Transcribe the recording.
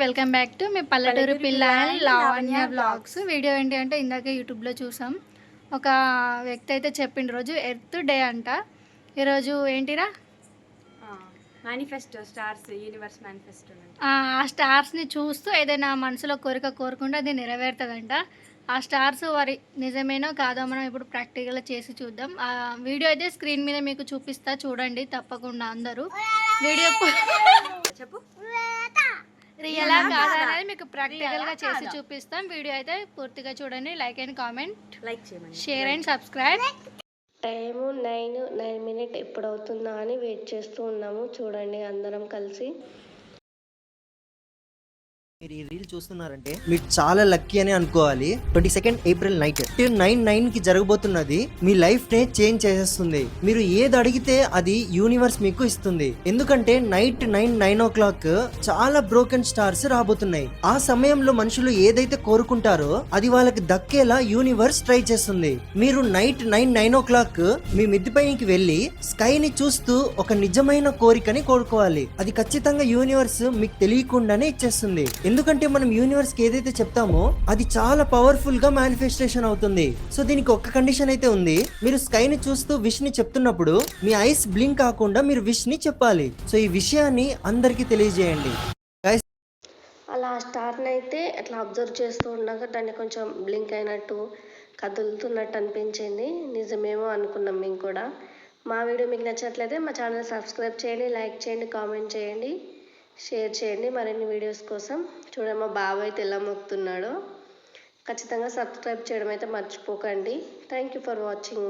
Welcome back to me పల్లెటూరు పిల్ల and Lavanya blogs. Video ఏంటి అంటే ఇందాక యూట్యూబ్లో చూసాం. ఒక వ్యక్తి అయితే చెప్పిండు రోజు ఎర్త్ డే అంట. ఈరోజు ఏంటిరా మేనిఫెస్టో, స్టార్స్, యూనివర్స్ మేనిఫెస్టో. ఆ స్టార్స్ని చూస్తూ ఏదైనా మనసులో కోరిక కోరుకుంటే అది నెరవేరుతుందంట. ఆ స్టార్స్ వారి నిజమేనో కాదో మనం ఇప్పుడు ప్రాక్టికల్గా చేసి చూద్దాం. ఆ వీడియో అయితే స్క్రీన్ మీద మీకు చూపిస్తా, చూడండి తప్పకుండా అందరూ. వీడియో చెప్పు రియలా కాదా అనేది మీకు ప్రాక్టికల్గా చేసి చూపిస్తాం. వీడియో అయితే పూర్తిగా చూడండి. లైక్ అండ్ కామెంట్, లైక్ చేయండి, షేర్ అండ్ సబ్స్క్రైబ్. టైము 9 ఎప్పుడవుతుందా అని వెయిట్ చేస్తూ ఉన్నాము. చూడండి అందరం కలిసి. మీరు ఈ రీల్ చూస్తున్నారంటే మీరు చాలా లక్కీ అని అనుకోవాలి. 22 ఏప్రిల్ నైట్ 9 కి జరగబోతున్నది మీ లైఫ్ నే చేంజ్ చేసేస్తుంది. మీరు ఏది అడిగితే అది యూనివర్స్ మీకు ఇస్తుంది. ఎందుకంటే నైట్ 9 చాలా బ్రోకెన్ స్టార్స్ రాబోతున్నాయి. ఆ సమయంలో మనుషులు ఏదైతే కోరుకుంటారో అది వాళ్ళకి దక్కేలా యూనివర్స్ ట్రై చేస్తుంది. మీరు నైట్ 9 మీ మిద్ది పైకి వెళ్ళి స్కైని చూస్తూ ఒక నిజమైన కోరికని కోరుకోవాలి. అది ఖచ్చితంగా యూనివర్స్ మీకు తెలియకుండానే ఇచ్చేస్తుంది. ఎందుకంటే మనం యూనివర్స్ కి ఏదైతే చెప్తామో అది చాలా పవర్ఫుల్ గా మేనిఫెస్టేషన్ అవుతుంది. సో దీనికి ఒక్క కండిషన్ అయితే ఉంది. మీరు స్కై ని చూస్తూ విష్ ని చెప్తున్నప్పుడు మీ ఐస్ బ్లింక్ కాకుండా మీరు విష్ ని చెప్పాలి. సో ఈ విషయాన్ని అందరికి తెలియజేయండి. అలా స్టార్ని అయితే అట్లా అబ్జర్వ్ చేస్తూ ఉండగా దాన్ని కొంచెం బ్లింక్ అయినట్టు కదులుతున్నట్టు అనిపించింది. నిజమేమో అనుకున్నాం మేము కూడా. మా వీడియో మీకు నచ్చినట్లయితే మా ఛానల్ సబ్స్క్రైబ్ చేయండి, లైక్ చేయండి, కామెంట్ చేయండి, షేర్ చేయండి మరిన్ని వీడియోస్ కోసం. చూడండి మా బాబు అయితే ఎలా మొక్కుతున్నాడో. ఖచ్చితంగా సబ్స్క్రైబ్ చేయడం అయితే మర్చిపోకండి. Thank you for watching.